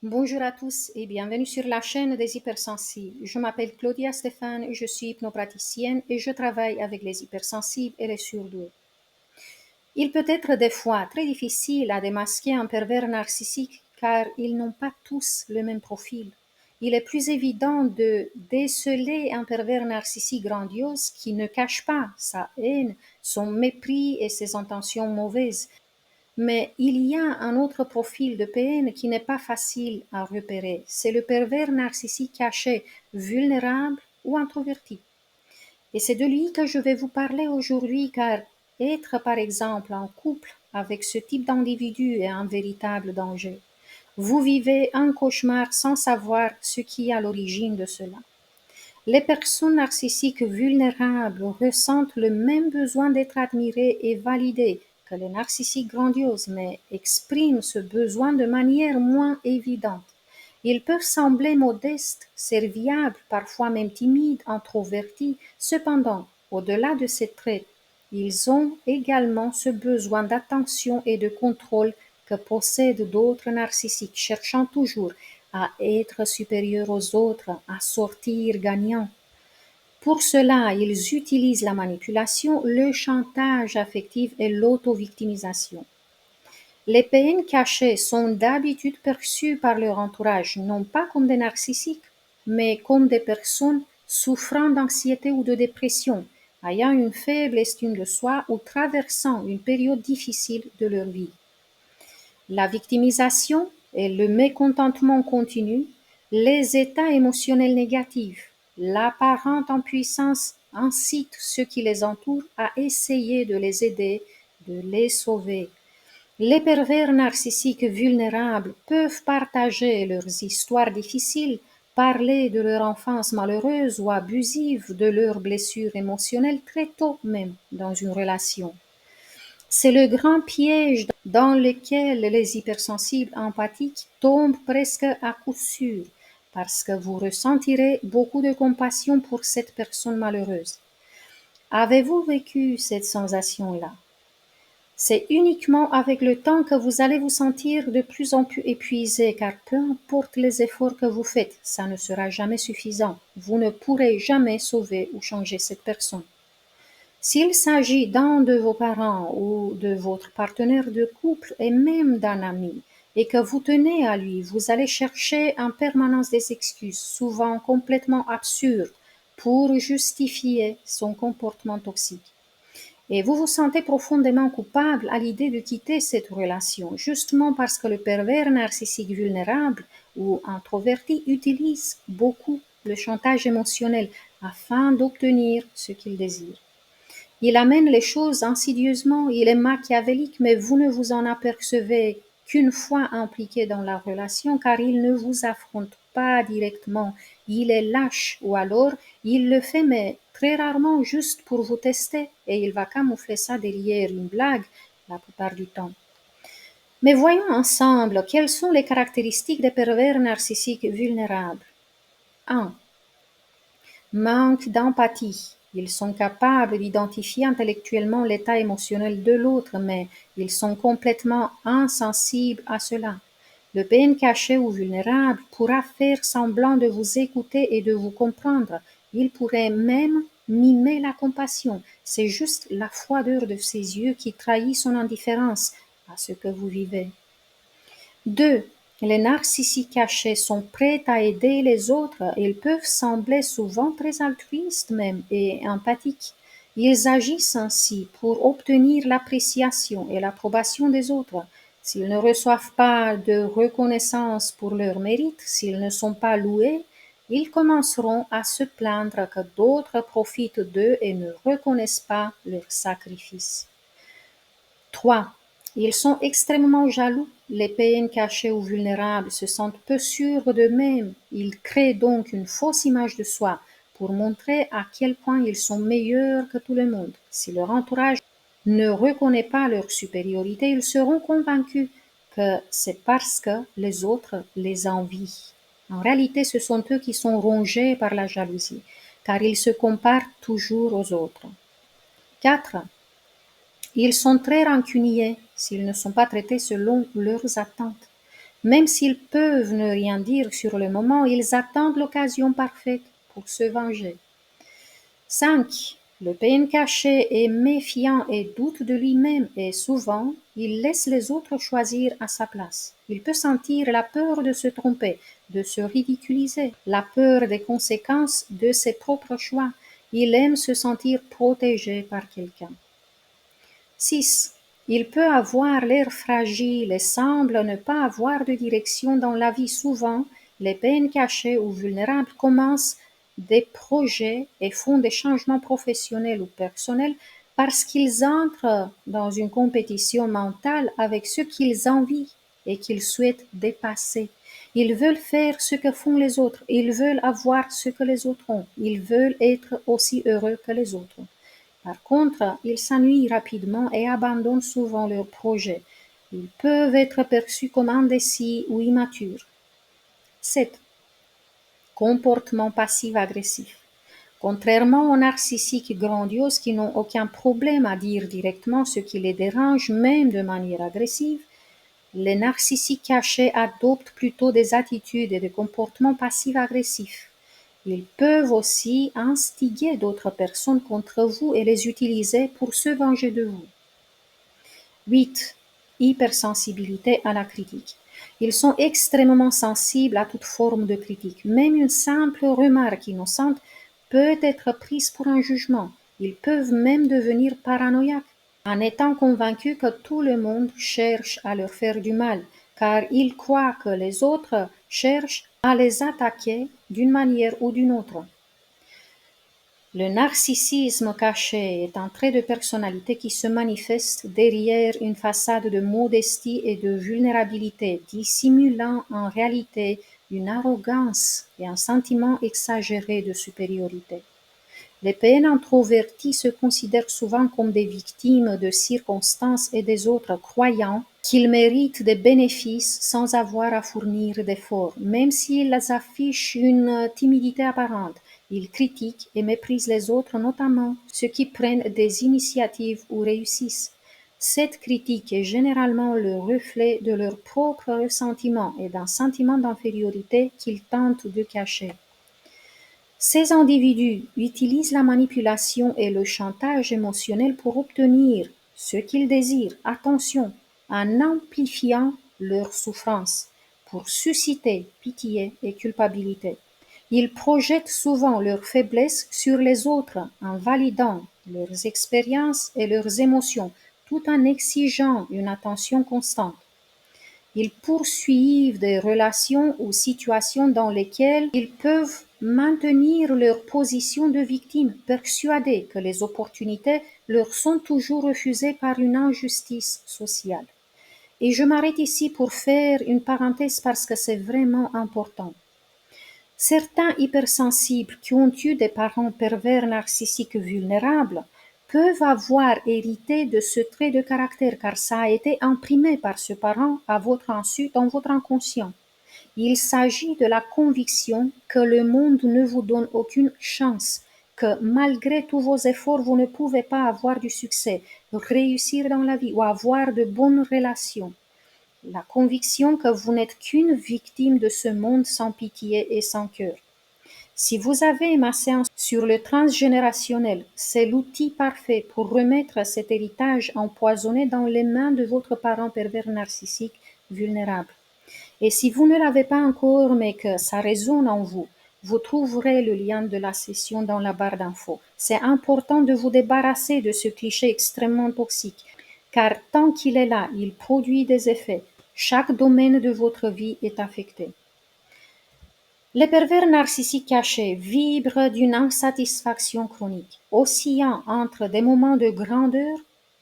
Bonjour à tous et bienvenue sur la chaîne des hypersensibles. Je m'appelle Claudia Stéphane, je suis hypnopraticienne et je travaille avec les hypersensibles et les surdoués. Il peut être des fois très difficile à démasquer un pervers narcissique car ils n'ont pas tous le même profil. Il est plus évident de déceler un pervers narcissique grandiose qui ne cache pas sa haine, son mépris et ses intentions mauvaises. Mais il y a un autre profil de PN qui n'est pas facile à repérer. C'est le pervers narcissique caché, vulnérable ou introverti. Et c'est de lui que je vais vous parler aujourd'hui car être par exemple en couple avec ce type d'individu est un véritable danger. Vous vivez un cauchemar sans savoir ce qui est à l'origine de cela. Les personnes narcissiques vulnérables ressentent le même besoin d'être admirées et validées que les narcissiques grandioses, mais expriment ce besoin de manière moins évidente. Ils peuvent sembler modestes, serviables, parfois même timides, introvertis. Cependant, au-delà de ces traits, ils ont également ce besoin d'attention et de contrôle que possèdent d'autres narcissiques, cherchant toujours à être supérieurs aux autres, à sortir gagnants. Pour cela, ils utilisent la manipulation, le chantage affectif et l'auto-victimisation. Les PN cachés sont d'habitude perçus par leur entourage non pas comme des narcissiques, mais comme des personnes souffrant d'anxiété ou de dépression, ayant une faible estime de soi ou traversant une période difficile de leur vie. La victimisation et le mécontentement continu, les états émotionnels négatifs, l'apparente impuissance incitent ceux qui les entourent à essayer de les aider, de les sauver. Les pervers narcissiques vulnérables peuvent partager leurs histoires difficiles, parler de leur enfance malheureuse ou abusive, de leurs blessures émotionnelles très tôt même dans une relation. C'est le grand piège dans lequel les hypersensibles empathiques tombent presque à coup sûr, parce que vous ressentirez beaucoup de compassion pour cette personne malheureuse. Avez-vous vécu cette sensation-là? C'est uniquement avec le temps que vous allez vous sentir de plus en plus épuisé, car peu importe les efforts que vous faites, ça ne sera jamais suffisant. Vous ne pourrez jamais sauver ou changer cette personne. S'il s'agit d'un de vos parents ou de votre partenaire de couple et même d'un ami, et que vous tenez à lui, vous allez chercher en permanence des excuses, souvent complètement absurdes, pour justifier son comportement toxique. Et vous vous sentez profondément coupable à l'idée de quitter cette relation, justement parce que le pervers narcissique vulnérable ou introverti utilise beaucoup le chantage émotionnel afin d'obtenir ce qu'il désire. Il amène les choses insidieusement, il est machiavélique, mais vous ne vous en apercevez qu'une fois impliqué dans la relation, car il ne vous affronte pas directement, il est lâche, ou alors il le fait, mais très rarement juste pour vous tester, et il va camoufler ça derrière une blague la plupart du temps. Mais voyons ensemble quelles sont les caractéristiques des pervers narcissiques vulnérables. 1. Manque d'empathie. Ils sont capables d'identifier intellectuellement l'état émotionnel de l'autre, mais ils sont complètement insensibles à cela. Le PN caché ou vulnérable pourra faire semblant de vous écouter et de vous comprendre. Il pourrait même mimer la compassion. C'est juste la froideur de ses yeux qui trahit son indifférence à ce que vous vivez. 2. Les narcissiques cachés sont prêts à aider les autres. Ils peuvent sembler souvent très altruistes même et empathiques. Ils agissent ainsi pour obtenir l'appréciation et l'approbation des autres. S'ils ne reçoivent pas de reconnaissance pour leur mérite, s'ils ne sont pas loués, ils commenceront à se plaindre que d'autres profitent d'eux et ne reconnaissent pas leurs sacrifices. 3. Ils sont extrêmement jaloux. Les PN cachés ou vulnérables se sentent peu sûrs d'eux-mêmes. Ils créent donc une fausse image de soi pour montrer à quel point ils sont meilleurs que tout le monde. Si leur entourage ne reconnaît pas leur supériorité, ils seront convaincus que c'est parce que les autres les envient. En réalité, ce sont eux qui sont rongés par la jalousie, car ils se comparent toujours aux autres. 4. Ils sont très rancuniers s'ils ne sont pas traités selon leurs attentes. Même s'ils peuvent ne rien dire sur le moment, ils attendent l'occasion parfaite pour se venger. 5. Le PN caché est méfiant et doute de lui-même et souvent, il laisse les autres choisir à sa place. Il peut sentir la peur de se tromper, de se ridiculiser, la peur des conséquences de ses propres choix. Il aime se sentir protégé par quelqu'un. 6. Il peut avoir l'air fragile et semble ne pas avoir de direction dans la vie. Souvent, les peines cachées ou vulnérables commencent des projets et font des changements professionnels ou personnels parce qu'ils entrent dans une compétition mentale avec ce qu'ils envient et qu'ils souhaitent dépasser. Ils veulent faire ce que font les autres, ils veulent avoir ce que les autres ont, ils veulent être aussi heureux que les autres. Par contre, ils s'ennuient rapidement et abandonnent souvent leurs projets. Ils peuvent être perçus comme indécis ou immatures. 7. Comportement passif-agressif. Contrairement aux narcissiques grandioses qui n'ont aucun problème à dire directement ce qui les dérange, même de manière agressive, les narcissiques cachés adoptent plutôt des attitudes et des comportements passifs-agressifs. Ils peuvent aussi instiguer d'autres personnes contre vous et les utiliser pour se venger de vous. 8. Hypersensibilité à la critique. Ils sont extrêmement sensibles à toute forme de critique. Même une simple remarque innocente peut être prise pour un jugement. Ils peuvent même devenir paranoïaques en étant convaincus que tout le monde cherche à leur faire du mal, car ils croient que les autres cherchent à les attaquer d'une manière ou d'une autre. Le narcissisme caché est un trait de personnalité qui se manifeste derrière une façade de modestie et de vulnérabilité, dissimulant en réalité une arrogance et un sentiment exagéré de supériorité. Les PN introvertis se considèrent souvent comme des victimes de circonstances et des autres, croyant qu'ils méritent des bénéfices sans avoir à fournir d'efforts. Même s'ils affichent une timidité apparente, ils critiquent et méprisent les autres, notamment ceux qui prennent des initiatives ou réussissent. Cette critique est généralement le reflet de leur propre ressentiment et d'un sentiment d'infériorité qu'ils tentent de cacher. Ces individus utilisent la manipulation et le chantage émotionnel pour obtenir ce qu'ils désirent. Attention, en amplifiant leur souffrance, pour susciter pitié et culpabilité. Ils projettent souvent leurs faiblesses sur les autres en validant leurs expériences et leurs émotions, tout en exigeant une attention constante. Ils poursuivent des relations ou situations dans lesquelles ils peuvent maintenir leur position de victime, persuadés que les opportunités leur sont toujours refusées par une injustice sociale. Et je m'arrête ici pour faire une parenthèse parce que c'est vraiment important. Certains hypersensibles qui ont eu des parents pervers narcissiques vulnérables peuvent avoir hérité de ce trait de caractère car ça a été imprimé par ce parent à votre insu dans votre inconscient. Il s'agit de la conviction que le monde ne vous donne aucune chance, que malgré tous vos efforts, vous ne pouvez pas avoir du succès, réussir dans la vie ou avoir de bonnes relations. La conviction que vous n'êtes qu'une victime de ce monde sans pitié et sans cœur. Si vous avez ma séance sur le transgénérationnel, c'est l'outil parfait pour remettre cet héritage empoisonné dans les mains de votre parent pervers narcissique vulnérable. Et si vous ne l'avez pas encore, mais que ça résonne en vous, vous trouverez le lien de la session dans la barre d'infos. C'est important de vous débarrasser de ce cliché extrêmement toxique, car tant qu'il est là, il produit des effets. Chaque domaine de votre vie est affecté. Les pervers narcissiques cachés vibrent d'une insatisfaction chronique, oscillant entre des moments de grandeur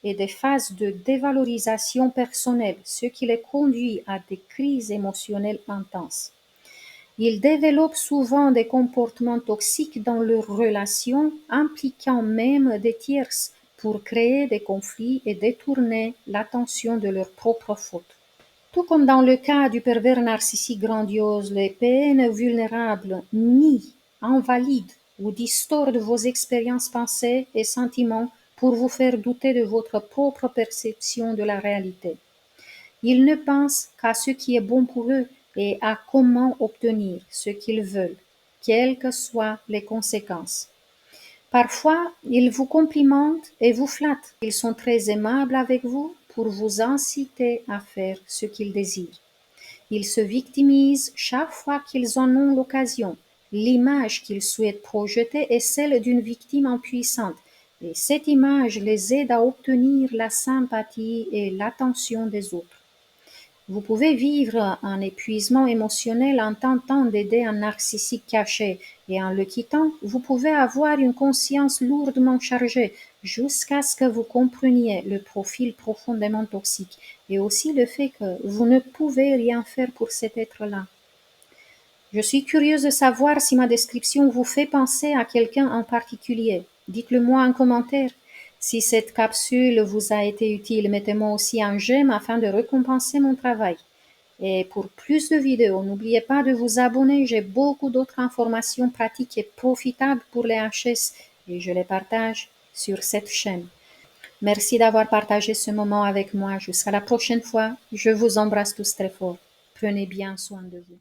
et des phases de dévalorisation personnelle, ce qui les conduit à des crises émotionnelles intenses. Ils développent souvent des comportements toxiques dans leurs relations, impliquant même des tierces pour créer des conflits et détourner l'attention de leurs propres fautes. Tout comme dans le cas du pervers narcissique grandiose, les PN vulnérables nient, invalident ou distordent vos expériences, pensées et sentiments pour vous faire douter de votre propre perception de la réalité. Ils ne pensent qu'à ce qui est bon pour eux et à comment obtenir ce qu'ils veulent, quelles que soient les conséquences. Parfois, ils vous complimentent et vous flattent. Ils sont très aimables avec vous pour vous inciter à faire ce qu'ils désirent. Ils se victimisent chaque fois qu'ils en ont l'occasion. L'image qu'ils souhaitent projeter est celle d'une victime impuissante, et cette image les aide à obtenir la sympathie et l'attention des autres. Vous pouvez vivre un épuisement émotionnel en tentant d'aider un narcissique caché, et en le quittant, vous pouvez avoir une conscience lourdement chargée jusqu'à ce que vous compreniez le profil profondément toxique et aussi le fait que vous ne pouvez rien faire pour cet être-là. Je suis curieuse de savoir si ma description vous fait penser à quelqu'un en particulier. Dites-le moi en commentaire. Si cette capsule vous a été utile, mettez-moi aussi un j'aime afin de récompenser mon travail. Et pour plus de vidéos, n'oubliez pas de vous abonner. J'ai beaucoup d'autres informations pratiques et profitables pour les HS et je les partage sur cette chaîne. Merci d'avoir partagé ce moment avec moi. Jusqu'à la prochaine fois. Je vous embrasse tous très fort. Prenez bien soin de vous.